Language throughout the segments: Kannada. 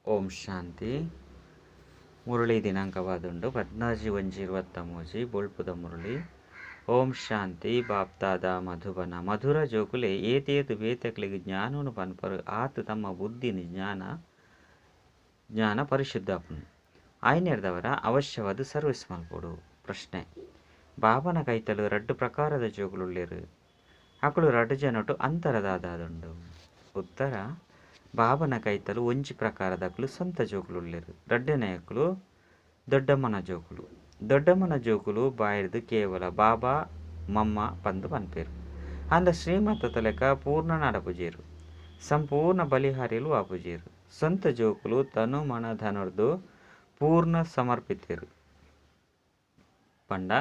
ಓಂ ಶಾಂತಿ. ಮುರಳಿ ದಿನಾಂಕವಾದುಂಡು 14/1/23 ಬೊಳ್ಪುದ ಮುರಳಿ. ಓಂ ಶಾಂತಿ. ಬಾಪ್ತಾದ ಮಧುಬನ ಮಧುರ ಜೋಕುಲೆ ಏತೇತು ಬೇತಕ್ಲಿಗೆ ಜ್ಞಾನವನ್ನು ಪನ್ಪರು ಆತು ತಮ್ಮ ಬುದ್ಧಿನ ಜ್ಞಾನ ಪರಿಶುದ್ಧಪುನು ಆಯ್ನೆರ್ದವರ ಅವಶ್ಯವಾದ ಸರ್ವಿಸ್ ಮಲ್ಪಡು. ಪ್ರಶ್ನೆ: ಬಾಬನ ಕೈತಲು 2 ಪ್ರಕಾರದ ಜೋಗುಲುಳ್ಳೇರು. ಅಕುಲು 2 ಜನಟು ಅಂತರದಾದುಂಡು. ಉತ್ತರ: ಬಾಬನ ಕೈತಲು ಒಂಜಿ ಪ್ರಕಾರದಕುಲು ಸ್ವಂತ ಜೋಕುಲುಳ್ಳೇರು. 2ನೇ ಅಕುಲು ದೊಡ್ಡಮ್ಮನ ಜೋಕುಲು. ದೊಡ್ಡಮ್ಮನ ಜೋಕುಲು ಬಾಯಿರ್ದು ಕೇವಲ ಬಾಬಾ ಮಮ್ಮ ಪಂದು ಪನ್ಪೇರು. ಅಂದ ಶ್ರೀಮತದ ಲೆಕ್ಕ ಪೂರ್ಣ ನಡಪುಜೇರು, ಸಂಪೂರ್ಣ ಬಲಿಹಾರಿಲು ಆಪುಜೇರು. ಸ್ವಂತ ಜೋಕುಲು ತನು ಮನ ಧನುರ್ದು ಪೂರ್ಣ ಸಮರ್ಪಿತೇರು ಪಂಡ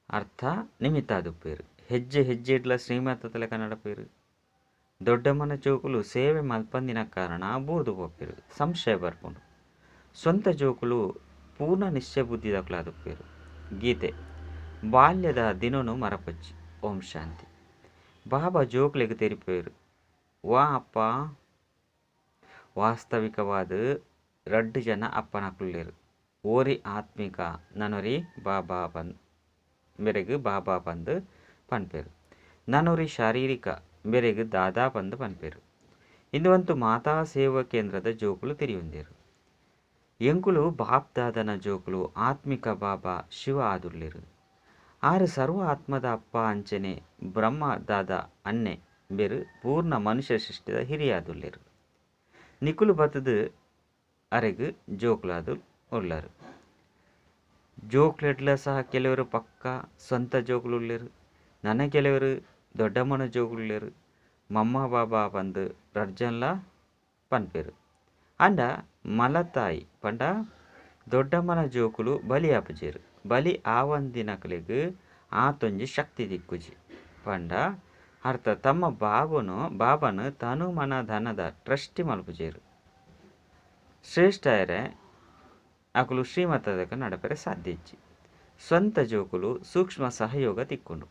ಅರ್ಥ ನಿಮಿತ್ತಾದುಪ್ಪೇರು. ಹೆಜ್ಜೆ ಹೆಜ್ಜೆಡ್ಲ ಶ್ರೀಮತದ ಲೆಕ್ಕ ನಡಪೇರು. ದೊಡ್ಡಮ್ಮನ ಜೋಕುಲು ಸೇವೆ ಮಲ್ಪಂದಿನ ಕಾರಣ ಬೂರ್ದು ಪೋಪೇರು, ಸಂಶಯ ಬರ್ಪುಂಡು. ಸ್ವಂತ ಜೋಕುಲು ಪೂರ್ಣ ನಿಶ್ಚಯ ಬುದ್ಧಿದಕ್ಲಾದುಪ್ಪೇರು. ಗೀತೆ: ಬಾಲ್ಯದ ದಿನನು ಮರಪಚ್ಚಿ. ಓಂ ಶಾಂತಿ. ಬಾಬಾ ಜೋಕ್ಲೆಗ್ ತೆರಿಪೇರು. ವಾ ಅಪ್ಪ ವಾಸ್ತವಿಕವಾದ 2 ಜನ ಅಪ್ಪನಕುಳ್ಳೇರು. ಓರಿ ಆತ್ಮಿಕ ನನೊರಿ ಬಾಬಾ ಬೆರೆಗ್ ಬಾಬಾ ಪಂದು ಪನ್ಪೇರು. ನನೊರಿ ಶಾರೀರಿಕ ಬೆರೆಗ್ ದಾದಾ ಪಂದು ಪನ್ಪೇರು. ಇಂದುವಂತು ಮಾತಾ ಸೇವಾ ಕೇಂದ್ರದ ಜೋಕುಲು ತಿರಿಯುಂದೇರು. ಎಂಕುಲು ಬಾಪ್ ದಾದನ ಜೋಕುಲು ಆತ್ಮಿಕ ಬಾಬಾ ಶಿವ ಆದುಳ್ಳೇರು. ಆರು ಸರ್ವ ಆತ್ಮದ ಅಪ್ಪ ಅಂಚನೆ ಬ್ರಹ್ಮ ದಾದ ಅನ್ನೆ ಬೇರು ಪೂರ್ಣ ಮನುಷ್ಯ ಸೃಷ್ಟಿದ ಹಿರಿಯಾದುಳ್ಳೇರು. ನಿಕುಲು ಬತ್ತದು ಅರೆಗ್ ಜೋಕುಲಾದು ಉಳ್ಳರು. ಜೋಕ್ಲೆಡ್ಲ ಸಹ ಕೆಲವರು ಪಕ್ಕ ಸ್ವಂತ ಜೋಕುಲುಳ್ಳೇರು. ನನ್ನ ಕೆಲವರು ದೊಡ್ಡಮ್ಮನ ಜೋಕುಳ್ಳೇರು. ಮಮ್ಮ ಬಾಬಾ ಪಂದು ರಡ್ಜನ್ಲ ಪನ್ಪೇರು. ಅಂಡ ಮಲತಾಯಿ ಪಂಡ ದೊಡ್ಡಮ್ಮನ ಜೋಕುಲು ಬಲಿ ಆಪುಜೇರು. ಬಲಿ ಆವಂದಿನಕ್ಲೆಗ್ ಆತೊಂಜಿ ಶಕ್ತಿ ದಿಕ್ಕುಜಿ ಪಂಡ ಅರ್ಥ ತಮ್ಮ ಬಾಬನು ತನು ಮನ ಧನದ ಟ್ರಸ್ಟಿ ಮಲ್ಪುಜೇರು. ಶ್ರೇಷ್ಠರೆ ಅಕುಲು ಶ್ರೀಮತದಕ ನಡಪರೆ ಸಾಧ್ಯ ಇಜ್ಜಿ. ಸ್ವಂತ ಜೋಕುಲು ಸೂಕ್ಷ್ಮ ಸಹಯೋಗ ತಿಕ್ಕುಂಡು.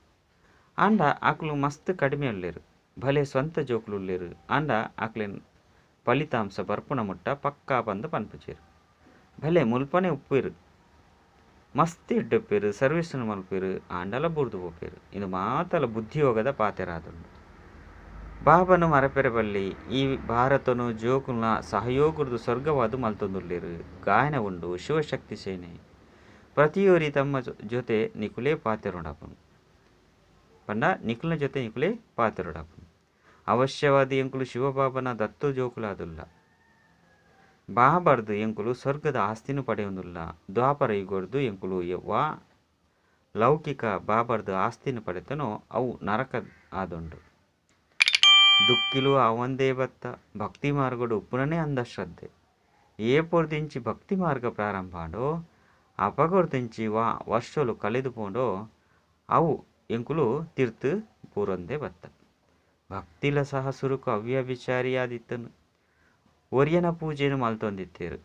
ಅಂಡ ಅಕುಲು ಮಸ್ತ್ ಕಡಿಮೆ ಉಳ್ಳೇರು. ಭಲೆ ಸ್ವಂತ ಜೋಕುಲು ಉಳ್ಳೇರು. ಅಂಡ ಅಕ್ಲೆನ್ ಫಲಿತಾಂಶ ಬರ್ಪುಣ ಮುಟ್ಟ ಪಕ್ಕಾ ಪಂದು ಪನ್ಪುಜೇರು. ಭಲೆ ಮುಲ್ಪನೆ ಉಪ್ಪೇರು, ಮಸ್ತ್ ಇಡ್ಡುಪ್ಪೇರು, ಸರ್ವಿಸ್ನು ಮಲ್ಪೇರು, ಆಂಡಲ ಬುರ್ದು ಹೋಪೇರು. ಇದು ಮಾತಲ ಬುದ್ಧಿಯೋಗದ ಪಾತೆರಾದುಂಡು. ಬಾಬನು ಮರಪೆರೆ ಬಲ್ಲಿ ಈ ಭಾರತನು ಜೋಕುಲ್ನ ಸಹಯೋಗದ ಸ್ವರ್ಗವಾದು ಮಲ್ತೊಂದುಳ್ಳೇರು. ಗಾಯನ ಉಂಡು ಶಿವಶಕ್ತಿ ಸೇನೆ ಪ್ರತಿಯೋರಿ ತಮ್ಮ ಜೊತೆ ನಿಕುಲೇ ಪಾತೆರುಂಡಪುನು ಪಂಡ ನಿಕುಲ್ನ ಜೊತೆ ನಿಕುಲೇ ಪಾತೆರುಡಪುನು. ಅವಶ್ಯವಾದಿ ಎಂಕುಲು ಶಿವಬಾಬನ ದತ್ತು ಜೋಕುಲಾದುಲ್ಲ. ಬಾಬರ್ದು ಎಂಕುಲು ಸ್ವರ್ಗದ ಆಸ್ತಿನು ಪಡೆಯೊಂದುಲ್ಲ. ದ್ವಾಪರ ಯುಗರ್ದು ಎಂಕುಲು ವಾ ಲೌಕಿಕ ಬಾಬರ್ದು ಆಸ್ತಿನು ಪಡೆತನೋ ಅವು ನರಕ ಆದುಂಡು. ದುಕ್ಕಿಲು ಅವಂದೇ ಬತ್ತ ಭಕ್ತಿ ಮಾರ್ಗಡು ಉಪ್ಪುನನೇ ಅಂಧಶ್ರದ್ಧೆ. ಏಪೊರ್ದಿಂಚಿ ಭಕ್ತಿ ಮಾರ್ಗ ಪ್ರಾರಂಭಾಂಡೋ ಅಪಗೊರ್ದಿಂಚಿ ವರ್ಷಲು ಕಳೆದುಪೋಂಡೋ ಅವು ಎಂಕುಲು ತಿರ್ತು ಪೂರೊಂದೇ ಬತ್ತ. ಭಕ್ತಿಲ ಸಹ ಸುರುಕು ಅವ್ಯಭಿಚಾರಿಯಾದಿತ್ತನು. ಒರಿಯನ ಪೂಜೆನು ಮಲ್ತೊಂದಿತ್ತೇರು.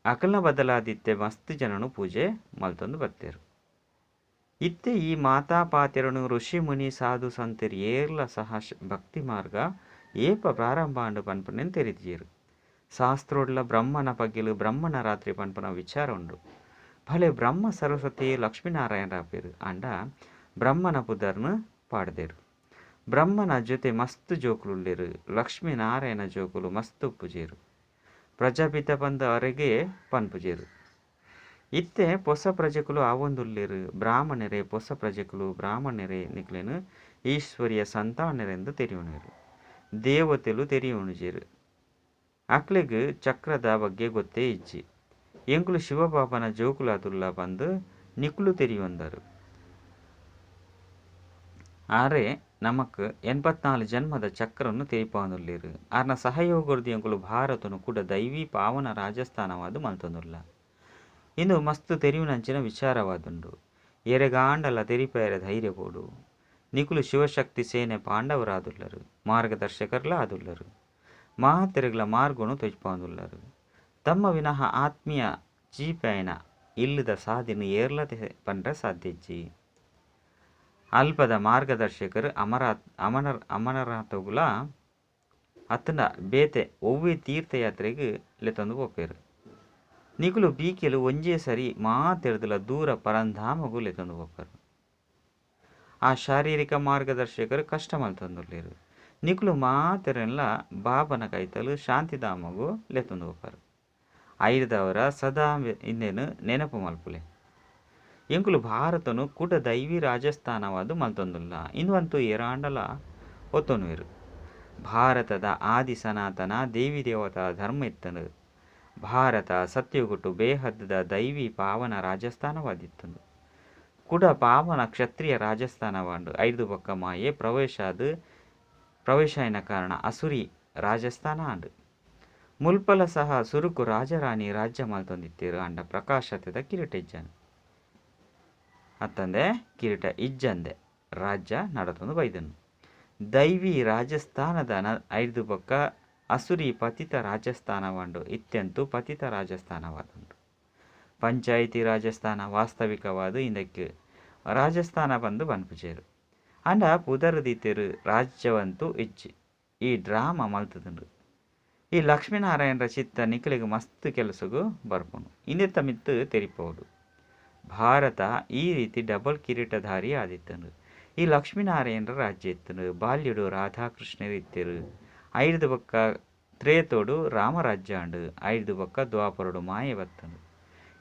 ಅಕಲ್ನ ಬದಲಾದಿತ್ತೆ ಮಸ್ತ್ ಜನನು ಪೂಜೆ ಮಲ್ತೊಂದು ಬತ್ತೇರು. ಇತ್ತೆ ಈ ಮಾತಾ ಪಾತೆರನು ಋಷಿ ಮುನಿ ಸಾಧು ಸಂತರು ಏರ್ಲ ಸಹ ಭಕ್ತಿ ಮಾರ್ಗ ಏಪ ಪ್ರಾರಂಭಾಂಡು ಪನ್ಪನೆನ್ ತೆರಿದಿಯರು. ಶಾಸ್ತ್ರೋಡ್ಲ ಬ್ರಹ್ಮನ ಪಗ್ಗಿಲು ಬ್ರಹ್ಮನ ರಾತ್ರಿ ಪನ್ಪನ ವಿಚಾರ ಉಂಡು. ಭಲೆ ಬ್ರಹ್ಮ ಸರಸ್ವತಿ ಲಕ್ಷ್ಮೀನಾರಾಯಣ ರಾಪೇರು. ಅಂಡ ಬ್ರಹ್ಮನ ಪುದರ್ನು ಪಾಡ್ದೇರು. ಬ್ರಹ್ಮನ ಜೊತೆ ಮಸ್ತ್ ಜೋಕುಲುಳ್ಳೇರು. ಲಕ್ಷ್ಮೀನಾರಾಯಣ ಜೋಕುಲು ಮಸ್ತ್ ಉಪ್ಪುಜೇರು. ಪ್ರಜಾಪಿತ ಪಂದ ಅರೆಗೆ ಪನ್ಪುಜೇರು. ಇತ್ತೆ ಪೊಸ ಪ್ರಜೆಕುಲು ಆವೊಂದುಳ್ಳೇರು. ಬ್ರಾಹ್ಮಣರೇ ಪೊಸ ಪ್ರಜೆಕುಲು ಬ್ರಾಹ್ಮಣರೇ ನಿಕ್ಲೆನು ಈಶ್ವರಿಯ ಸಂತಾನರೆಂದು ತೆರಿಯುಣೇರು. ದೇವತೆಲು ತೆರಿಯುಣುಜೇರು. ಅಕ್ಲೆಗ್ ಚಕ್ರದ ಬಗ್ಗೆ ಗೊತ್ತೇ ಇಜ್ಜಿ. ಎಂಕುಲು ಶಿವಬಾಬನ ಜೋಕುಲಾದುಲ್ಲ ಪಂದು ನಿಕುಲು ತೆರಿಯೊಂದರು. ಆರೆ ನಮಕ್ 84 ಜನ್ಮದ ಚಕ್ರನ್ನು ತೆರಿಪಾಂದುಳ್ಳೇರು. ಆರ್ನ ಸಹಯೋಗರ್ದು ಎಂಕುಲು ಭಾರತನು ಕೂಡ ದೈವಿ ಪಾವನ ರಾಜಸ್ಥಾನವಾದು ಮಲ್ತೊಂದುಲ್ಲ. ಇಂದು ಮಸ್ತ್ ತೆರಿಯುನಂಚಿನ ವಿಚಾರವಾದುಂಡು. ಎರೆಗಾಂಡಲ ತೆರಿಪೇರೆ ಧೈರ್ಯ ಬೋಡು. ನಿಕುಲು ಶಿವಶಕ್ತಿ ಸೇನೆ ಪಾಂಡವರಾದುಳ್ಳರು. ಮಾರ್ಗದರ್ಶಕರ್ಲ ಆದುಳ್ಳರು. ಮಹಾತೆರೆಗ್ಲ ಮಾರ್ಗನು ತೊಜ್ಪಾಂದುಳ್ಳರು. ತಮ್ಮ ವಿನಃ ಆತ್ಮೀಯ ಜೀಪೈನ ಇಲ್ಲದ ಸಾಧಿನ ಏರ್ಲತೆ ಪಂಡ್ರೆ ಸಾಧ್ಯಜ್ಜಿ. ಅಲ್ಪದ ಮಾರ್ಗದರ್ಶಕರು ಅಮರನಾಥಗುಲ ಅತ್ತನ ಬೇತೆ ಒವ್ವೆ ತೀರ್ಥಯಾತ್ರೆಗೆ ಲೆತ್ತೊಂದು ಪೋಪೇರು. ನಿಕುಲು ಬೀಕೆಲು ಒಂಜೇ ಸರಿ ಮಾತೆರ್ದಲ ದೂರ ಪರಂಧಾಮಗೂ ಲೆತ್ತೊಂದು ಪೋಪರು. ಆ ಶಾರೀರಿಕ ಮಾರ್ಗದರ್ಶಕರು ಕಷ್ಟ ಮಲ್ತೊಂದುಲ್ಲೇರು. ನಿಕುಲು ಮಾತೆರೆಲ್ಲ ಬಾಬನ ಕೈತಲು ಶಾಂತಿಧಾಮಗೂ ಲೆತ್ತೊಂದು ಪೋಪರು. ಐದವರ ಸದಾ ಇನ್ನೇನು ನೆನಪು ಮಲ್ಪುಲೆ. ಎಂಕುಲು ಭಾರತನು ಕುಟ ದೈವಿ ರಾಜಸ್ಥಾನವಾದು ಮಲ್ತೊಂದುಲ್ಲ. ಇಂದುವಂತೂ ಏರಾಂಡಲ ಒತ್ತೊನುವೆರು. ಭಾರತದ ಆದಿ ಸನಾತನ ದೇವಿ ದೇವತಾ ಧರ್ಮ ಇತ್ತನು. ಭಾರತ ಸತ್ಯುಗುಟ್ಟು ಬೇಹದ್ದ ದೈವಿ ಪಾವನ ರಾಜಸ್ಥಾನವಾದಿತ್ತಂದು. ಕುಡ ಪಾವನ ಕ್ಷತ್ರಿಯ ರಾಜಸ್ಥಾನವಾಂಡು 5 ಪಕ್ಕ ಮಾಯೆ ಪ್ರವೇಶ అయిన ಕಾರಣ ಅಸುರಿ ರಾಜಸ್ಥಾನ ಆಂಡು. ಮುಲ್ಪಲ ಸಹ ಸುರುಕು ರಾಜರಾಣಿ ರಾಜ್ಯ ಮಲ್ತೊಂದಿತ್ತೇರು ಅಂಡ ಪ್ರಕಾಶತೆದ ಕಿರೀಟ ಇಜ್ಜನು. ಅತ್ತಂದೆ ಕಿರೀಟ ಇಜ್ಜಂದೆ ರಾಜ್ಯ ನಡತೊಂದು ಬೈದನು. ದೈವಿ ರಾಜಸ್ಥಾನದ 5 ಪಕ್ಕ ಅಸುರಿ ಪತಿತ ರಾಜಸ್ಥಾನವಾಂಡು ಇತ್ಯಂತೂ ಪತಿತ ರಾಜಸ್ಥಾನವಾದುಂಟು. ಪಂಚಾಯಿತಿ ರಾಜಸ್ಥಾನ ವಾಸ್ತವಿಕವಾದ ಇಂದಕ್ಕೆ ರಾಜಸ್ಥಾನ ಬಂದು ಬನ್ಪುಜೇರು ಅಂಡ ಪುದರ್ದಿತ್ತೇರು ರಾಜ್ಯವಂತೂ ಇಜ್ಜಿ. ಈ ಡ್ರಾಮಾ ಮಲ್ತದುಂಡು. ಈ ಲಕ್ಷ್ಮೀನಾರಾಯಣರ ಚಿತ್ತ ನಿಖಲಿಗೆ ಮಸ್ತ್ ಕೆಲಸಗೂ ಬರ್ಪುನು. ಇನ್ನೆತ್ತ ಮಿತ್ತು ತೆರಿಪೋಡು. ಭಾರತ ಈ ರೀತಿ ಡಬಲ್ ಕಿರೀಟಧಾರಿ ಆದಿತ್ತನು. ಈ ಲಕ್ಷ್ಮೀನಾರಾಯಣರ ರಾಜ್ಯ ಇತ್ತನು. ಬಾಲ್ಯಡು ರಾಧಾಕೃಷ್ಣರು ಇತ್ತರು. 5 ಪಕ್ಕ ತ್ರೇತೋಡು ರಾಮರಾಜ್ಯ ಅಂಡು 5 ಪಕ್ಕ ದ್ವಾಪರಡು ಮಾಯೆ ಬತ್ತನು.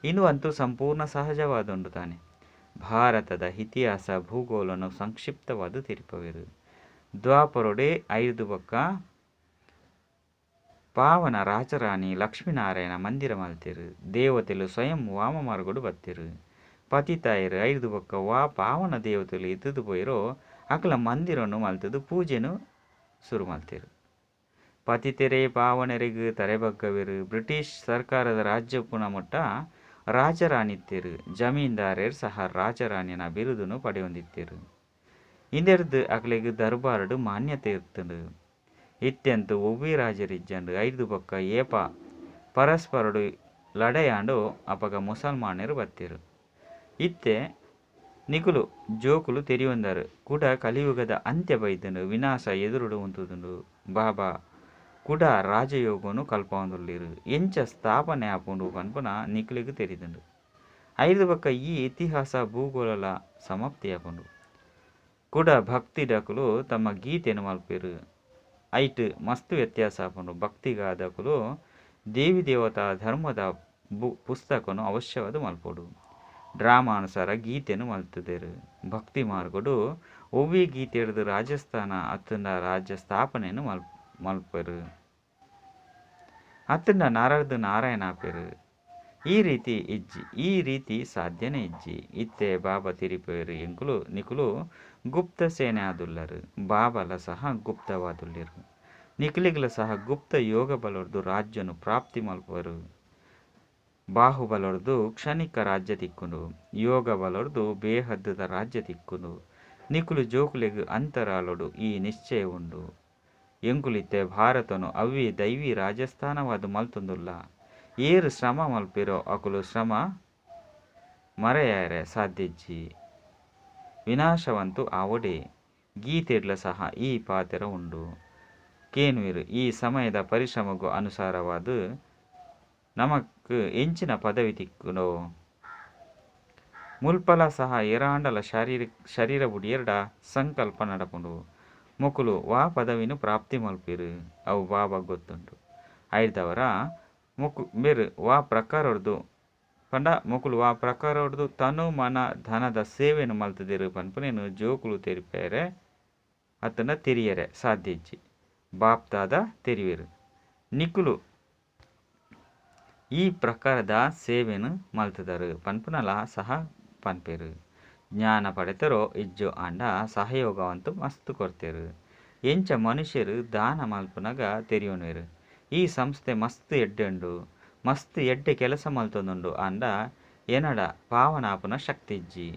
ಇನ್ನು ಅಂತೂ ಸಂಪೂರ್ಣ ಸಹಜವಾದುಂಡು ತಾನೆ. ಭಾರತದ ಇತಿಹಾಸ ಭೂಗೋಳನು ಸಂಕ್ಷಿಪ್ತವಾದ ತಿರುಪವೇರು. ದ್ವಾಪರೊಡೆ 5 ಪಕ್ಕ ಪಾವನ ರಾಜರಾಣಿ ಲಕ್ಷ್ಮೀನಾರಾಯಣ ಮಂದಿರ ಮಲ್ತೆರು. ದೇವತೆಲು ಸ್ವಯಂ ವಾಮ ಮಾರ್ಗಡು ಬತ್ತಿರು. ಪತಿತಾಯರು 5 ಪಕ್ಕ ಪಾವನ ದೇವತೆಲು ಇದ್ದುದು ಪೋಯಿರೋ ಅಕಲ ಮಂದಿರನು ಮಲ್ತದು ಪೂಜೆನು ಶುರು ಮಲ್ತೇರು. ಪತಿತೆರೆ ಪಾವನರೆಗೂ ತರೆಬಗ್ಗವೆರು. ಬ್ರಿಟಿಷ್ ಸರ್ಕಾರದ ರಾಜ್ಯ ಪುನಮುಟ್ಟ ರಾಜರಾಣಿತ್ತೇರು. ಜಮೀನ್ದಾರರು ಸಹ ರಾಜರಾಣಿನ ಬಿರುದನ್ನು ಪಡೆಯೊಂದಿತ್ತೇರು. ಇಂದೆರ್ದು ಅಕಲಿಗೆ ದರ್ಬಾರಡು ಮಾನ್ಯತೆ ಇರ್ತಂಡು. ಇತ್ಯಂತೂ ಒವ್ವಿ ರಾಜರಿಜ್ಜಂಡು 5 ಪಕ್ಕ ಏಪ ಪರಸ್ಪರಡು ಲಡೆಯಾಂಡು ಅಪಗ ಮುಸಲ್ಮಾನರು ಬತ್ತೇರು. ಇತ್ತೆ ನಿಕುಲು ಜೋಕುಲು ತೆರಿಯೊಂದರು ಕುಡ ಕಲಿಯುಗದ ಅಂತ್ಯ ಬೈದನು. ವಿನಾಶ ಎದುರುಡು ಉಂತುದುಂಡು. ಬಾಬಾ ಕುಡ ರಾಜಯೋಗನು ಕಲ್ಪೊಂದುಲ್ಲೇರು. ಎಂಚ ಸ್ಥಾಪನೆ ಆಪುಂಡು ಪನ್ಪುನ ನಿಕುಲಿಗೆ ತೆರಿದುಂಡು. 5 ಪಕ್ಕ ಈ ಇತಿಹಾಸ ಭೂಗೋಳ ಸಮಾಪ್ತಿ ಆಪುಂಡು. ಕುಡ ಭಕ್ತಿ ಡಕುಲು ತಮ್ಮ ಗೀತೆಯನ್ನು ಮಲ್ಪೇರು. ಐಟ್ ಮಸ್ತ್ ವ್ಯತ್ಯಾಸ ಆಪುಂಡು. ಭಕ್ತಿಗಾದಕುಲು ದೇವಿ ದೇವತಾ ಧರ್ಮದ ಪುಸ್ತಕನು ಅವಶ್ಯವಾದ ಮಲ್ಪೋಡು. ಡ್ರಾಮಾನುಸಾರ ಗೀತೆಯನ್ನು ಮಲ್ತದೇರು. ಭಕ್ತಿ ಮಾರ್ಗಡು ಒವ್ವಿ ಗೀತೆ ಹಿಡಿದು ರಾಜಸ್ಥಾನ ಅತ್ತಂಡ ರಾಜ್ಯ ಸ್ಥಾಪನೆಯನ್ನು ಮಲ್ಪರು. ಅತ್ತಂಡ ನರದು ನಾರಾಯಣ ಆಪೇರು. ಈ ರೀತಿ ಇಜ್ಜಿ. ಈ ರೀತಿ ಸಾಧ್ಯನೇ ಇಜ್ಜಿ. ಇತ್ತೆ ಬಾಬಾ ತಿರಿಪೇರು ಎಂಕುಲು ನಿಕುಲು ಗುಪ್ತ ಸೇನೆ ಆದುಲ್ಲರು. ಬಾಬಲ ಸಹ ಗುಪ್ತವಾದುಲ್ಲಿರು. ನಿಖಲಿಗಲ ಸಹ ಗುಪ್ತ ಯೋಗ ಬಲರ್ದು ರಾಜ್ಯನು ಪ್ರಾಪ್ತಿ ಮಲ್ಪರು. ಬಾಹುಬಲರ್ದು ಕ್ಷಣಿಕ ರಾಜ್ಯ ತಿಕ್ಕುಂಡು. ಯೋಗ ಬಲರ್ದು ಬೇಹದ್ದದ ರಾಜ್ಯ ತಿಕ್ಕುಂಡು. ನಿಕುಲು ಜೋಕುಲೆಗ್ ಅಂತರಾಲೊಡು ಈ ನಿಶ್ಚಯ ಉಂಡು. ಎಂಕುಲಿತ್ತೆ ಭಾರತನು ಅವ್ವಿ ದೈವಿ ರಾಜಸ್ಥಾನವಾದ ಮಲ್ತೊಂದುಲ್ಲ. ಏರು ಶ್ರಮ ಮಲ್ಪಿರೋ ಅಕುಲು ಶ್ರಮ ಮರೆಯಾರೆ ಸಾಧ್ಯಜ್ಜಿ. ವಿನಾಶವಂತೂ ಆವಡೆ. ಗೀತೆಡ್ಲ ಸಹ ಈ ಪಾತೆರ ಉಂಡು. ಕೇನುವಿರು ಈ ಸಮಯದ ಪರಿಶ್ರಮಗೂ ಅನುಸಾರವಾದ ನಮಕ್ ಎಂಚಿನ ಪದವಿ ತಿಕ್ಕುನೋ. ಮುಲ್ಪಲ ಸಹ ಏರಾಂಡಲ ಶರೀರ ಬುಡಿಯರ್ಡ ಸಂಕಲ್ಪ ನಡಪುಂಡು. ಮೊಕುಲು ವಾ ಪದವಿನು ಪ್ರಾಪ್ತಿ ಮಲ್ಪಿರು. ಅವು ಬಾಬಾ ಗೊತ್ತುಂಟು. 5ದವರ ಬೇರು ವಾ ಪ್ರಕಾರದ್ದು ಪಂಡ ಮೊಕುಲು ವಾ ಪ್ರಕಾರದ್ದು ತನು ಮನ ಧನದ ಸೇವೆಯನ್ನು ಮಲ್ತದಿರು ಪನ್ಪುನೇನು ಜೋಕುಲು ತೆರಿಪೇರೆ ಅತನ ತೆರಿಯರೆ ಸಾಧ್ಯಜ್ಜಿ. ಬಾಪ್ತಾದ ತೆರಿವೆರು. ನಿಕುಲು ಈ ಪ್ರಕಾರದ ಸೇವೆನು ಮಲ್ತದರು ಪನ್ಪುನಲ ಸಹ ಪನ್ಪೇರು. ಜ್ಞಾನ ಪಡೆತರೋ ಇಜ್ಜು ಅಂಡ ಸಹಯೋಗವಂತೂ ಮಸ್ತ್ ಕೊಡ್ತೇರು. ಎಂಚ ಮನುಷ್ಯರು ದಾನ ಮಲ್ಪುನಗ ತೆರಿಯೋನುವೆರು. ಈ ಸಂಸ್ಥೆ ಮಸ್ತ್ ಎಡ್ಡೆಂಡು. ಮಸ್ತ್ ಎಡ್ಡೆ ಕೆಲಸ ಮಲ್ತೊಂದುಂಡು ಅಂಡ ಎನಡ ಪಾವನಾಪುನ ಶಕ್ತಿ ಇಜ್ಜಿ.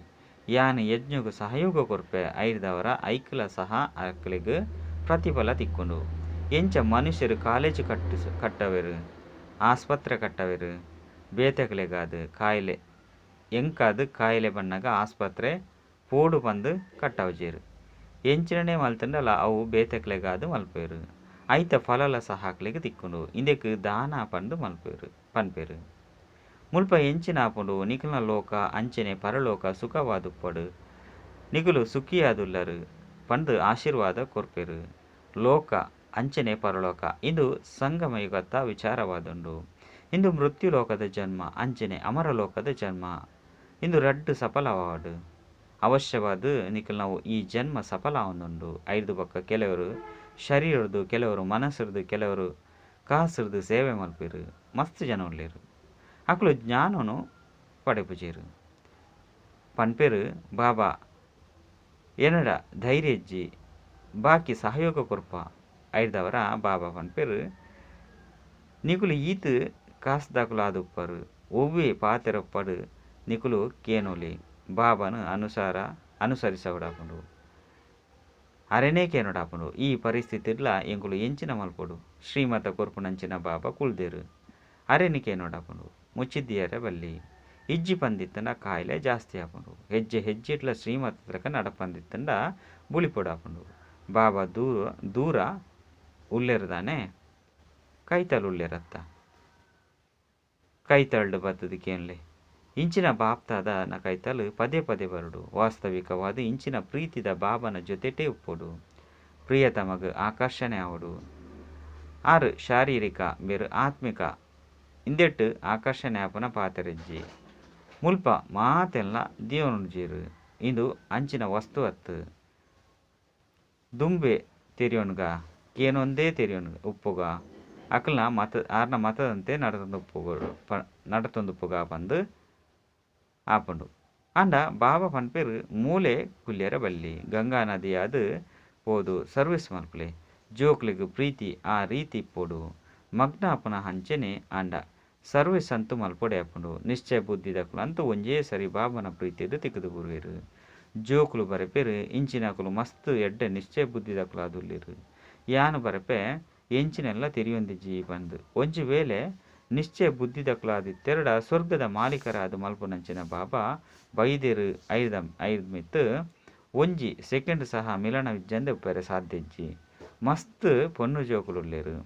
ಯಾನ್ ಯಜ್ಞಗೂ ಸಹಯೋಗ ಕೊರ್ಪೆ 5ದವರ ಐಕ್ಲ ಸಹ ಅಕ್ಲಿಗ್ ಪ್ರತಿಫಲ ತಿಕ್ಕುಂಡು. ಎಂಚ ಮನುಷ್ಯರು ಕಾಲೇಜು ಕಟ್ಟವೆರು, ಆಸ್ಪತ್ರೆ ಕಟ್ಟವೆರು. ಬೇತೆಕ್ಲೆಗಾದು ಕಾಯಿಲೆ ಎಂಕಾದು ಕಾಯಿಲೆ ಬಣ್ಣಗ ಆಸ್ಪತ್ರೆ ಪೋಡು ಬಂದು ಕಟ್ಟವಜೇರು. ಎಂಚಿನನೆ ಮಲ್ತಂಡಲ ಅವು ಬೇತೆಕ್ಲೆಗಾದು ಮಲ್ಪೇರು. ಐತ ಫಲಲ ಸಹ ಹಾಕ್ಲಿಕ್ಕೆ ತಿಕ್ಕೊಂಡು ಇಂದೆಕ್ ದಾನ ಪಂದು ಮಲ್ಪೇರು ಪನ್ಪೇರು ಮುಲ್ಪ ಎಂಚಿನ ಆಪುಂಡು ನಿಖಲ್ನ ಲೋಕ ಅಂಚನೆ ಪರಲೋಕ ಸುಖವಾದುಪ್ಪಡು ನಿಗುಲು ಸುಖಿಯಾದುಲ್ಲರು ಪಂದು ಆಶೀರ್ವಾದ ಕೊರ್ಪೆರು ಲೋಕ ಅಂಚನೆ ಪರಲೋಕ ಇಂದು ಸಂಗಮಯುಗತ್ತ ವಿಚಾರವಾದುಂಡು ಇಂದು ಮೃತ್ಯುಲೋಕದ ಜನ್ಮ ಅಂಚನೆ ಅಮರಲೋಕದ ಜನ್ಮ ಇಂದು ರಡ್ಡು ಸಫಲವಾಡು ಅವಶ್ಯವಾದ ನಿಖಲ್ ನಾವು ಈ ಜನ್ಮ ಸಫಲ ಆವೊಂದುಂಡು ಐದು ಪಕ್ಕ ಕೆಲವರು ಶರೀರದ್ದು ಕೆಲವರು ಮನಸ್ಸರದು ಕೆಲವರು ಕಾಸರದು ಸೇವೆ ಮಲ್ಪೇರು ಮಸ್ತ್ ಜನ ಉಳ್ಳೇರು ಅಕ್ಲು ಜ್ಞಾನನು ಪಡೆಪುಜೇರು ಪನ್ಪೇರು ಬಾಬಾ ಏನಡ ಧೈರ್ಯಜ್ಜಿ ಬಾಕಿ ಸಹಯೋಗ ಕೊರ್ಪ ಐದವರ ಬಾಬಾ ಪನ್ಪೇರು ನಿಕುಲು ಈತ್ ಕಾಸ್ದಾಕುಲು ಆದುಪ್ಪರು ಒವ್ವೇ ಪಾತೆರಪ್ಪಡು ನಿಕುಲು ಕೇನೋಲಿ ಬಾಬಾನು ಅನುಸರಿಸವಡಾಪುಂಡು ಅರೆನೇ ಕೇನೋಡಾಪುಂಡು ಈ ಪರಿಸ್ಥಿತಿರ್ಲ ಎಂಕುಲು ಎಂಚಿನ ಮಲ್ಪೊಡು ಶ್ರೀಮತ ಕೊರ್ಪುನಂಚಿನ ಬಾಬಾ ಕುಳ್ದೇರು ಅರೆನಿಕೇನೋಡಾಪುಂಡು ಮುಚ್ಚಿದ್ದೀಯರೆ ಬಲ್ಲಿ ಇಜ್ಜಿ ಪಂದಿತ್ತಂಡ ಕಾಯಿಲೆ ಜಾಸ್ತಿ ಆಪುಂಡು ಹೆಜ್ಜೆ ಹೆಜ್ಜೆಟ್ಲ ಶ್ರೀಮತಕ ನಡಪಂದಿತ್ತಂಡ ಬುಳಿಪೊಡಾಪುಂಡು ಬಾಬಾ ದೂರ ಉಲ್ಲೆರ್ದಾನೆ ಕೈತಲು ಉಲ್ಲೆರತ್ತ ಕೈತಳ್ಳು ಬತ್ತದಕ್ಕೇನ್ಲೆ ಇಂಚಿನ ಬಾಪ್ತಾದ ನ ಕೈತಲು ಪದೇ ಪದೇ ಬರುಡು ವಾಸ್ತವಿಕವಾದ ಇಂಚಿನ ಪ್ರೀತಿದ ಬಾಬನ ಜೊತೆಟೇ ಉಪ್ಪೊಡು ಪ್ರಿಯತಮಗ ಆಕರ್ಷಣೆ ಆವಡು ಆರು ಶಾರೀರಿಕ ಬೇರು ಆತ್ಮಿಕ ಇಂದೆಟ್ಟು ಆಕರ್ಷಣೆ ಆಪನ ಪಾತೆರೆಜ್ಜಿ ಮುಲ್ಪ ಮಾತೆಲ್ಲ ದೇವನುಜೀರು ಇಂದು ಅಂಚಿನ ವಸ್ತು ಅತ್ತು ದುಂಬೆ ತೆರಿಯೋನ್ಗ ಕೇನೊಂದೇ ತೆರಿಯೋನ್ಗ ಉಪ್ಪುಗ ಅಕಲ್ನ ಆರ್ನ ಮತದಂತೆ ನಡತೊಂದುಪ್ಪುಗ ಬಂದು ಆಪುಂಡು ಅಂಡ ಬಾಬಾ ಪನ್ಪೇರು ಮೂಲೆ ಕುಲ್ಯರ ಬಲ್ಲಿ ಗಂಗಾ ನದಿ ಅದು ಪೋದು ಸರ್ವಿಸ್ ಮಲ್ಪಲೆ ಜೋಕ್ಲಿಗೆ ಪ್ರೀತಿ ಆ ರೀತಿ ಇಪ್ಪೋಡು ಮಗ್ನ ಆಪುನ ಹಂಚನೆ ಅಂಡ ಸರ್ವಿಸ್ ಅಂತೂ ಮಲ್ಪೊಡೆ ಆಪುಂಡು ನಿಶ್ಚಯ ಬುದ್ಧಿದಕುಲು ಅಂತೂ ಒಂಜೇ ಸರಿ ಬಾಬನ ಪ್ರೀತಿಯದು ತಿಕ್ಕದು ಬುರುವೆರು ಜೋಕುಲು ಬರಪೇರು ಇಂಚಿನಕುಲು ಮಸ್ತ್ ಎಡ್ಡೆ ನಿಶ್ಚಯ ಬುದ್ಧಿದಕುಲು ಅದುಲ್ಲಿರು ಯಾನು ಬರಪೆ ಎಂಚಿನೆಲ್ಲ ತಿರಿಯೊಂದಿಜ್ಜಿ ಬಂದು ಒಂಜಿ ವೇಳೆ ನಿಶ್ಚಯ ಬುದ್ಧಿದಕುಲು ಆದಿತ್ತೆರಡ ಸ್ವರ್ಗದ ಮಾಲೀಕರಾದ ಮಲ್ಪುನಂಚಿನ ಬಾಬಾ ಬೈದೇರು ಐದು ಮಿತ್ತು ಒಂಜಿ ಸೆಕೆಂಡ್ ಸಹ ಮಿಲನವಿಜ್ಜಂದೆ ಉಪ್ಪರೆ ಸಾಧ್ಯಜ್ಜಿ ಮಸ್ತ್ ಪೊನ್ನು ಜೋಕುಲುಲ್ಲೇರು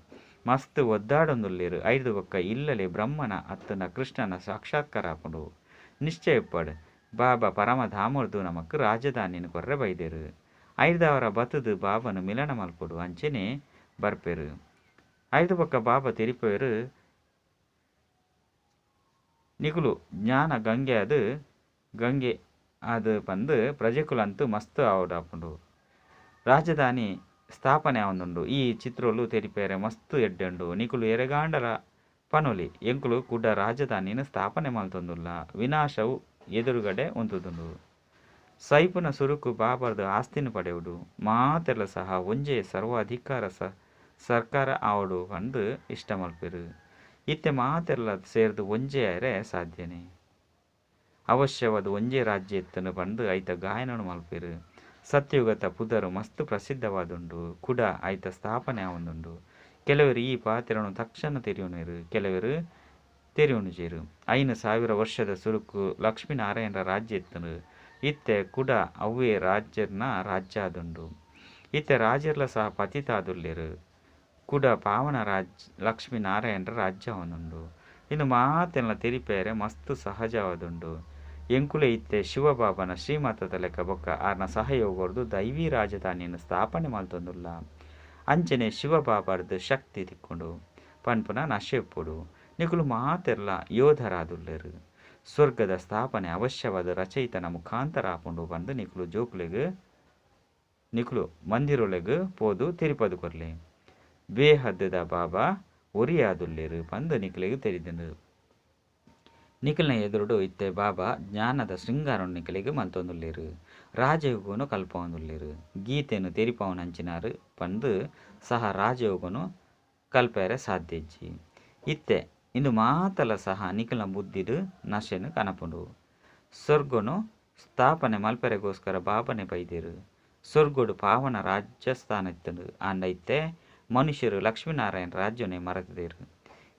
ಮಸ್ತ್ ಒದ್ದಾಡೊಂದುಲ್ಲೇರು ಐದು ಪಕ್ಕ ಇಲ್ಲಲೆ ಬ್ರಹ್ಮನ ಅತ್ತನ ಕೃಷ್ಣನ ಸಾಕ್ಷಾತ್ಕಾರ ಆಪುಂಡು ನಿಶ್ಚಯ ಇಪ್ಪಡು ಬಾಬಾ ಪರಮಧಾಮರ್ದು ನಮಕ್ ರಾಜಧಾನಿನ ಕೊರ್ರೆ ಬೈದೇರು ಐದವರ ಬತ್ತದು ಬಾಬನು ಮಿಲನ ಮಲ್ಪೊಡು ಅಂಚೆನೆ ಬರ್ಪೇರು ಐದು ಪಕ್ಕ ಬಾಬಾ ತಿರಿಪೇರು ನಿಗುಲು ಜ್ಞಾನ ಗಂಗೆ ಅದು ಬಂದು ಪ್ರಜೆಕುಲಂತೂ ಮಸ್ತ್ ಆವಡಾಪುಂಡು ರಾಜಧಾನಿ ಸ್ಥಾಪನೆ ಆವೊಂದುಂಡು ಈ ಚಿತ್ರೋಲು ತೆರಿಪೇರೆ ಮಸ್ತ್ ಎಡ್ಡೆಂಡು ನಿಕುಲು ಎರೆಗಾಂಡರ ಪನೊಲಿ ಎಂಕುಲು ಕುಡ್ಡ ರಾಜಧಾನಿನ ಸ್ಥಾಪನೆ ಮಲ್ತೊಂದುಲ್ಲ ವಿನಾಶವು ಎದುರುಗಡೆ ಉಂತುದುಂಡು ಸೈಪುನ ಸುರುಕು ಬಾಬರ್ದು ಆಸ್ತಿನ ಪಡೆಯುಡು ಮಾತೆಲ್ಲ ಸಹ ಒಂಜೇ ಸರ್ವಾಧಿಕಾರ ಸರ್ಕಾರ ಆವಡು ಬಂದು ಇಷ್ಟ ಮಲ್ಪೇರು ಇತ್ತೆ ಮಾತೆಲ್ಲ ಸೇರ್ದು ಒಂಜೇ ಆರೆ ಸಾಧ್ಯನೇ ಅವಶ್ಯವಾದ ಒಂಜೇ ರಾಜ್ಯ ಎತ್ತನು ಬಂದು ಐತ ಗಾಯನನು ಮಲ್ಪೇರು ಸತ್ಯುಗತ ಪುದರು ಮಸ್ತ್ ಪ್ರಸಿದ್ಧವಾದುಂಡು ಕುಡ ಐತ ಸ್ಥಾಪನೆ ಆವೊಂದುಂಡು ಕೆಲವರು ಈ ಪಾತ್ರನು ತಕ್ಷಣ ತೆರೆಯುನೇರು ಕೆಲವರು ತೆರೆಯುನುಜೇರು 5,000 ವರ್ಷದ ಸುರುಕು ಲಕ್ಷ್ಮೀನಾರಾಯಣರ ರಾಜ್ಯ ಎತ್ತನು ಇತ್ತೆ ಕುಡ ಅವ್ವೇ ರಾಜ್ಯರ್ನ ರಾಜ್ಯ ಆದುಂಡು ಇತ್ತೆ ರಾಜ್ಯರ್ಲ ಸಹ ಪತಿತಾದುಲ್ಲೇರು ಕುಡ ಪಾವನ ಲಕ್ಷ್ಮೀನಾರಾಯಣರ ರಾಜ್ಯ ಆವೊಂದುಂಡು ಇನ್ನು ಮಾತೆಲ್ಲ ತೆರಿಪೇರೆ ಮಸ್ತ್ ಸಹಜವಾದುಂಡು ಎಂಕುಲೆ ಇತ್ತೆ ಶಿವಬಾಬನ ಶ್ರೀಮತದ ಲೆಕ್ಕ ಬೊಕ್ಕ ಆರ್ನ ಸಹಯೋಗರ್ದು ದೈವಿ ರಾಜಧಾನಿಯನ್ನು ಸ್ಥಾಪನೆ ಮಲ್ತೊಂದುಲ್ಲ ಅಂಚನೆ ಶಿವಬಾಬರ್ದು ಶಕ್ತಿ ತಿಕ್ಕೊಂಡು ಪನ್ಪುನ ನಶೆಪ್ಪುಡು ನಿಕುಲು ಮಾತೆರ್ಲ ಯೋಧರಾದುಲ್ಲೇರು ಸ್ವರ್ಗದ ಸ್ಥಾಪನೆ ಅವಶ್ಯವಾದ ರಚಯಿತನ ಮುಖಾಂತರ ಆಪುಂಡು ಬಂದು ನಿಕುಲು ಮಂದಿರೊಳಗೆ ಪೋದು ತಿರುಪದು ಕೊರ್ಲೆ ಬೇಹದ್ದದ ಬಾಬಾ ಒರಿಯಾದುಲ್ಲೇರು ಬಂದು ನಿಕುಲಿಗೆ ತೆರಿದನು ನಿಖಲ್ನ ಎದುರುಡು ಇತ್ತೆ ಬಾಬಾ ಜ್ಞಾನದ ಶೃಂಗಾರನು ನಿಖಲಿಗೆ ಮಲ್ತೊಂದುಲ್ಲೇರು ರಾಜಯೋಗನು ಕಲ್ಪವೊಂದುಲ್ಲೇರು ಗೀತೆಯನ್ನು ತೆರಿಪವನಂಚಿನಾರು ಬಂದು ಸಹ ರಾಜಯೋಗನು ಕಲ್ಪೇರೆ ಸಾಧ್ಯಜ್ಜಿ ಇತ್ತೆ ಇಂದು ಮಾತಲ ಸಹ ನಿಖಲ್ನ ಬುದ್ಧಿಡು ನಶೆನು ಕನಪುಂಡು ಸ್ವರ್ಗನು ಸ್ಥಾಪನೆ ಮಲ್ಪೆರೆಗೋಸ್ಕರ ಬಾಬನೆ ಬೈದೇರು ಸ್ವರ್ಗೋಡು ಪಾವನ ರಾಜ್ಯಸ್ಥಾನ ಇತ್ತನು ಅಂಡ ಇತ್ತೆ ಮನುಷ್ಯರು ಲಕ್ಷ್ಮೀನಾರಾಯಣ ರಾಜ್ಯನೇ ಮರೆತಿದೇರು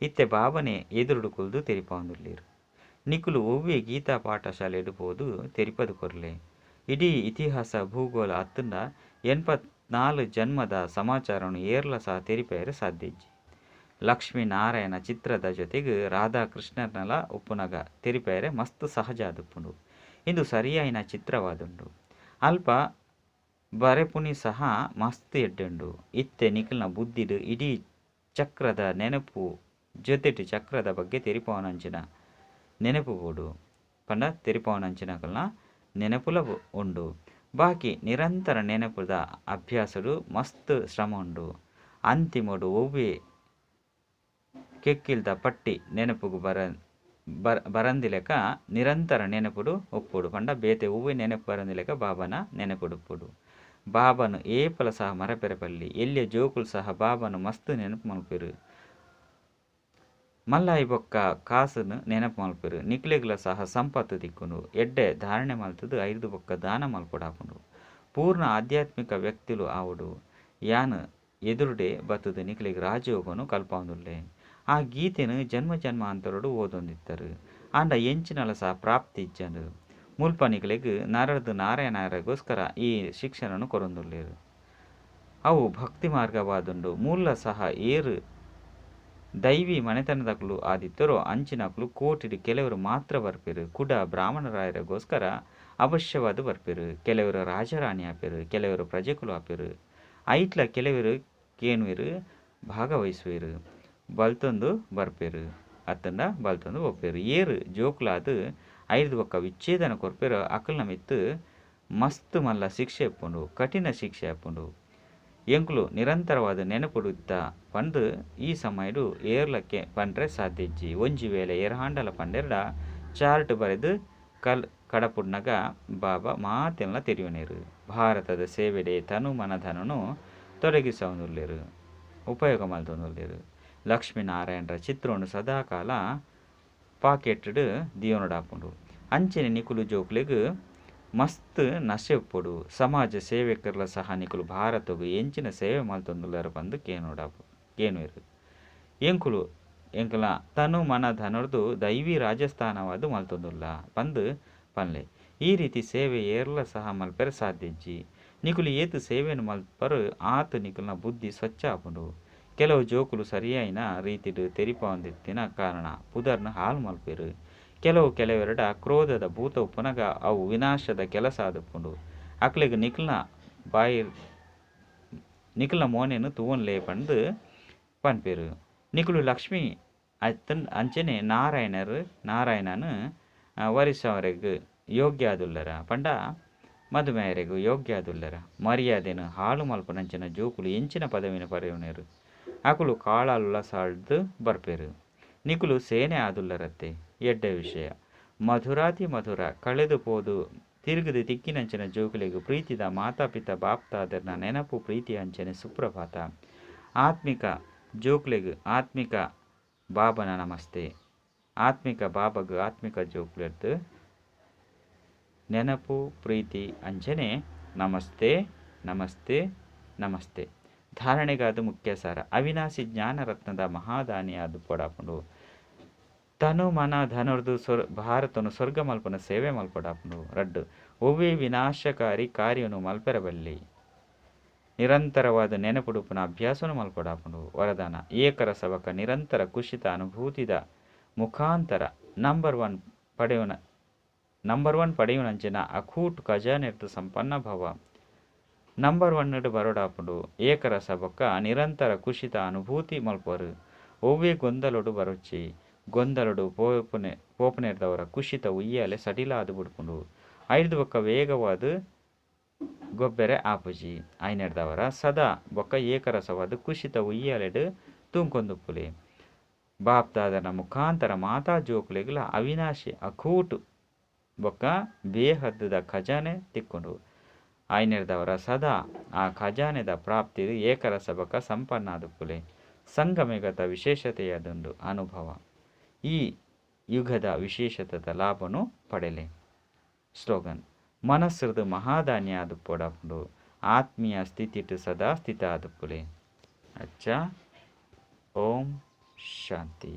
ಇತ್ತೆ ಬಾಬನೆ ಎದುರುಡು ಕುಲ್ದು ತೆರಿಪವೊಂದುಲ್ಲೇರು ನಿಖುಲು ಒವ್ವೇ ಗೀತಾ ಪಾಠಶಾಲೆ ಪೋದು ತೆರಿಪದು ಕೊರ್ಲೆ ಇಡೀ ಇತಿಹಾಸ ಭೂಗೋಳ ಅತ್ತಂಡ 34 ಜನ್ಮದ ಸಮಾಚಾರವನ್ನು ಏರ್ಲ ಸಹ ತೆರಿಪೇರೆ ಸಾಧ್ಯ ಇಜ್ಜಿ. ಲಕ್ಷ್ಮೀನಾರಾಯಣ ಚಿತ್ರದ ಜೊತೆಗೆ ರಾಧಾಕೃಷ್ಣರ್ನಲ ಉಪ್ಪುನಗ ತೆರಿಪೇರೆ ಮಸ್ತ್ ಸಹಜ ಆದುಪ್ಪುಂಡು. ಇಂದು ಸರಿಯಾಯಿನ ಚಿತ್ರವಾದುಂಡು. ಅಲ್ಪ ಬರೆಪುನಿ ಸಹ ಮಸ್ತ್ ಎಡ್ಡುಂಡು. ಇತ್ತೆ ನಿಖಲ್ನ ಬುದ್ಧಿಡು ಇಡೀ ಚಕ್ರದ ನೆನಪು ಜೊತೆಟು ಚಕ್ರದ ಬಗ್ಗೆ ತೆರಿಪವನಂಚಿನ ನೆನಪು ಕೂಡು ಪಂಡ ತೆರಿಪವನಂಚಿನಕಲ್ನ ನೆನಪುಲ ಉಂಡು. ಬಾಕಿ ನಿರಂತರ ನೆನಪುದ ಅಭ್ಯಾಸಡು ಮಸ್ತ್ ಶ್ರಮ ಉಂಡು. ಅಂತಿಮಡು ಒವ್ವೇ ಕೆಕ್ಕಿಲ್ದ ಪಟ್ಟಿ ನೆನಪುಗು ಬರಂದಿಲೆಕ ನಿರಂತರ ನೆನಪುಡು ಒಪ್ಪುಡು ಪಂಡ ಬೇತೆ ಒವ್ವೇ ನೆನಪು ಬರಂದಿಲೆಕ ಬಾಬನ ನೆನಪುಡುಪ್ಪುಡು. ಬಾಬನು ಏಪಲ ಸಹ ಮರಪೆರಪಲ್ಲಿ ಎಲ್ಲಿಯ ಜೋಕುಲು ಸಹ ಬಾಬನು ಮಸ್ತ್ ನೆನಪು ಮಲ್ಪೆರು. ಮಲ್ಲಾಯಿ ಬೊಕ್ಕ ಕಾಸುನು ನೆನಪು ಮಲ್ಪೆರು. ನಿಕ್ಲೆಗ್ಲ ಸಹ ಸಂಪತ್ತು ತಿಕ್ಕುಂಡು. ಎಡ್ಡೆ ಧಾರಣೆ ಮಲ್ತದು ಐದು ಬೊಕ್ಕ ದಾನ ಮಲ್ಪೊಡಾಪುಂಡು. ಪೂರ್ಣ ಆಧ್ಯಾತ್ಮಿಕ ವ್ಯಕ್ತಿಲು ಆವುಡು. ಯಾನು ಎದುರುಡೆ ಬತ್ತದು ನಿಕ್ಲೆಗ್ ರಾಜಯೋಗನು ಕಲ್ಪಾಂದುಲ್ಲೆ. ಆ ಗೀತೆನು ಜನ್ಮ ಜನ್ಮಾಂತರಡು ಓದೊಂದಿತ್ತರು. ಆಂಡ ಎಂಚಿನಲ ಸಹ ಪ್ರಾಪ್ತಿ ಇಜ್ಜಂಡು. ಮುಲ್ಪ ನಿಕ್ಲೆಗ್ ನರಡ್ದು ನಾರಾಯಣರಿಗೋಸ್ಕರ ಈ ಶಿಕ್ಷಣನು ಕೊರೊಂದುಲ್ಲೇರು. ಅವು ಭಕ್ತಿ ಮಾರ್ಗವಾದುಂಡು. ಮೂಲ ಸಹ ಏರು ದೈವಿ ಮನೆತನದಕುಲು ಆದಿತ್ತರೋ ಅಂಚಿನಕುಲು ಕೋಟಿಡು ಕೆಲವರು ಮಾತ್ರ ಬರ್ಪೆರು. ಕುಡ ಬ್ರಾಹ್ಮಣರಾಯರಿಗೋಸ್ಕರ ಅವಶ್ಯವಾದ ಬರ್ಪೆರು. ಕೆಲವರು ರಾಜರಾಣಿ ಆಪೆರು, ಕೆಲವರು ಪ್ರಜೆಕುಲು ಆಪೆರು. ಐಟ್ಲ ಕೆಲವರು ಕೇನುವೆರು ಭಾಗವಹಿಸುವೆರು. ಬಲ್ತೊಂದು ಬರ್ಪೆರು ಅತ್ತಂಡ ಬಲ್ತೊಂದು ಒಪ್ಪೆರು. ಏರು ಜೋಕುಲಾದು ಐದು ಬೊಕ್ಕ ವಿಚ್ಛೇದನ ಕೊರ್ಪೆರು. ಅಕಲ್ನ ಮಿತ್ತು ಮಸ್ತ್ ಮಲ್ಲ ಶಿಕ್ಷೆ ಎಪ್ಪುಂಡು, ಕಠಿಣ ಶಿಕ್ಷೆ ಆಪುಂಡು. ಎಂಕುಲು ನಿರಂತರವಾದ ನೆನಪುಡುತ್ತ ಪಂದು ಈ ಸಮಯಡು ಏರ್ಲಕ್ಕೆ ಪಂಡ್ರೆ ಸಾಧ್ಯ ಇಜ್ಜಿ. ಒಂಜಿ ವೇಳೆ ಏರ್ಹಾಂಡಲ ಪಂಡೆರ್ಡ ಚಾರ್ಟ್ ಬರೆದು ಕಡಪುಡ್ನಗ ಬಾಬಾ ಮಾತೆಲ್ಲ ತೆರಿಯುನೇರು. ಭಾರತದ ಸೇವೆಡೆ ತನು ಮನಧನನು ತೊಡಗಿಸೊಂದುಲ್ಲೆರು, ಉಪಯೋಗ ಮಲ್ತೊಂದುಲ್ಲೆರು. ಲಕ್ಷ್ಮೀನಾರಾಯಣರ ಚಿತ್ರವನ್ನು ಸದಾಕಾಲ ಪಾಕೆಟ್ಡು ದಿಯೋನುಡಾಪುಂಡು. ಅಂಚನೆ ನಿಕುಲು ಜೋಕ್ಲೆಗ್ ಮಸ್ತ್ ನಶೆ ಉಪ್ಪುಡು. ಸಮಾಜ ಸೇವಕರ್ಲ ಸಹ ನಿಕುಲು ಭಾರತಗು ಎಂಚಿನ ಸೇವೆ ಮಲ್ತೊಂದುಲ್ಲರು ಪಂದು ಕೇನುವೆರು. ಎಂಕುಲು ಎಂಕುಲ ತನು ಮನ ಧನರ್ದು ದೈವಿ ರಾಜಸ್ಥಾನವಾದು ಮಲ್ತೊಂದುಲ್ಲ ಪಂದು ಪನ್ಲೆ. ಈ ರೀತಿ ಸೇವೆ ಏರ್ಲ ಸಹ ಮಲ್ಪೆರೆ ಸಾಧ್ಯ ಇಜ್ಜಿ. ನಿಕುಲು ಏತು ಸೇವೆಯನ್ನು ಮಲ್ಪರು ಆತು ನಿಕುಲ್ನ ಬುದ್ಧಿ ಸ್ವಚ್ಛ ಆಪುಂಡು. ಕೆಲವು ಜೋಕುಲು ಸರಿಯಾಯಿನ ರೀತಿಡು ತೆರಿಪವಂದಿತ್ತಿನ ಕಾರಣ ಪುದರ್ನ ಹಾಳು ಮಲ್ಪೆರು. ಕೆಲವೆರಡ ಕ್ರೋಧದ ಭೂತ ಉಪ್ಪುನಗ ಅವು ವಿನಾಶದ ಕೆಲಸ ಆದುಪ್ಪುಂಡು. ಅಕ್ಲೆಗ್ ನಿಕಲ್ನ ಮೋನೆನು ತೂವನ್ಲೇ ಪಂದು ಪನ್ಪೆರು. ನಿಕುಲು ಲಕ್ಷ್ಮಿ ಅಂಚನೆ ನಾರಾಯಣನು ವರಿಸವರೆಗ್ ಯೋಗ್ಯ ಆದುಲ್ಲರ ಪಂಡ ಮದುಮೆಯರೆಗೂ ಯೋಗ್ಯ ಆದುಲ್ಲರ. ಮರ್ಯಾದೆನು ಹಾಳು ಮಲ್ಪನಂಚಿನ ಜೋಕುಲು ಎಂಚಿನ ಪದವಿನ ಪರೆಯುನೇರು. ಅಕುಲು ಕಾಳಾಲುಲ ಸಾಳ್ದು ಬರ್ಪೆರು. ನಿಕುಲು ಸೇನೆ ಆದುಲ್ಲರತ್ತೆ ಎಡ್ಡೆ ವಿಷಯ. ಮಧುರಾತಿ ಮಧುರ ಕಳೆದು ಪೋದು ತಿರುಗದು ತಿಕ್ಕಿನಂಚಿನ ಜೋಕುಲೆಗು ಪ್ರೀತಿದ ಮಾತಾಪಿತ ಬಾಪ್ತಾದರ್ನ ನೆನಪು ಪ್ರೀತಿ ಅಂಚನೆ ಸುಪ್ರಭಾತ. ಆತ್ಮಿಕ ಜೋಕ್ಲೆಗ್ ಆತ್ಮಿಕ ಬಾಬನ ನಮಸ್ತೆ. ಆತ್ಮಿಕ ಬಾಬಗ್ ಆತ್ಮಿಕ ಜೋಕ್ಲೆರ್ದು ನೆನಪು ಪ್ರೀತಿ ಅಂಚನೆ ನಮಸ್ತೆ ನಮಸ್ತೆ ನಮಸ್ತೆ. ಧಾರಣೆಗಾದು ಮುಖ್ಯ ಸಾರ. ಅವಿನಾಶಿ ಜ್ಞಾನರತ್ನದ ಮಹಾದಾನಿಯಾದು ಪೊಡಾಪುಂಡು. ತನು ಮನ ಧನುರ್ದು ಭಾರತನು ಸ್ವರ್ಗ ಮಲ್ಪನ ಸೇವೆ ಮಲ್ಪೊಡಾಪುಂಡು. ರಡ್ಡು ಒವ್ವೇ ವಿನಾಶಕಾರಿ ಕಾರ್ಯನು ಮಲ್ಪೆರಬಲ್ಲಿ. ನಿರಂತರವಾದ ನೆನಪುಡುಪುನ ಅಭ್ಯಾಸನು ಮಲ್ಪೊಡಾಪುಂಡು. ವರದಾನ ಏಕರ ಸಬಕ ನಿರಂತರ ಕುಶಿತ ಅನುಭೂತಿದ ಮುಖಾಂತರ ನಂಬರ್ ಒನ್ ಪಡೆಯುನಂಚಿನ ಅಕೂಟ್ ಖಜಾನೆರ್ದು ಸಂಪನ್ನ ಭವ. ನಂಬರ್ 1 ಬರೋಡಾಪುಂಡು. ಏಕರ ಸಬಕ ನಿರಂತರ ಕುಶಿತ ಅನುಭೂತಿ ಮಲ್ಪರು. ಒವ್ವೇ ಗೊಂದಲೊಡು ಬರೊಚ್ಚಿ. ಗೊಂದಲೊಡು ಪೋಪುನೆರ್ದವರ ಕುಶಿತ ಉಯ್ಯಾಲೆ ಸಡಿಲ ಆದು ಬಿಡ್ಪುಂಡು. ಐದು ಬೊಕ್ಕ ವೇಗವಾದ ಗೊಬ್ಬೆರೆ ಆಪುಜಿ. ಐನೆರ್ದವರ ಸದಾ ಬೊಕ್ಕ ಏಕರಸವಾದ ಕುಶಿತ ಉಯ್ಯಾಲೆಡು ತೂಂಕೊಂದುಪ್ಪುಲೆ. ಬಾಪ್ದಾದನ ಮುಖಾಂತರ ಮಾತಾ ಜೋಕುಲೆಗ್ಲ ಅವಿನಾಶಿ ಅಕೂಟು ಬೊಕ್ಕ ಬೇಹದ್ದುದ ಖಜಾನೆ ತಿಕ್ಕೊಂಡು. ಐನೆರ್ದವರ ಸದಾ ಆ ಖಜಾನೆದ ಪ್ರಾಪ್ತಿ ಏಕರಸ ಬೊಕ್ಕ ಸಂಪನ್ನ ಆದುಪ್ಪುಲೆ. ಸಂಗಮೆಗತ ವಿಶೇಷತೆಯಾದುಂಡು ಅನುಭವ. ಈ ಯುಗದ ವಿಶೇಷತದ ಲಾಭನು ಪಡೆಲೆ. ಸ್ಲೋಗನ್ ಮನಸ್ಸರ್ದು ಮಹಾದಾನ್ಯ ಆದುಪ್ಪೊಡಾಪುಂಡು. ಆತ್ಮೀಯ ಸ್ಥಿತಿಟು ಸದಾ ಸ್ಥಿತ ಆದುಪ್ಪುಲೆ. ಅಚ್ಚ ಓಂ ಶಾಂತಿ.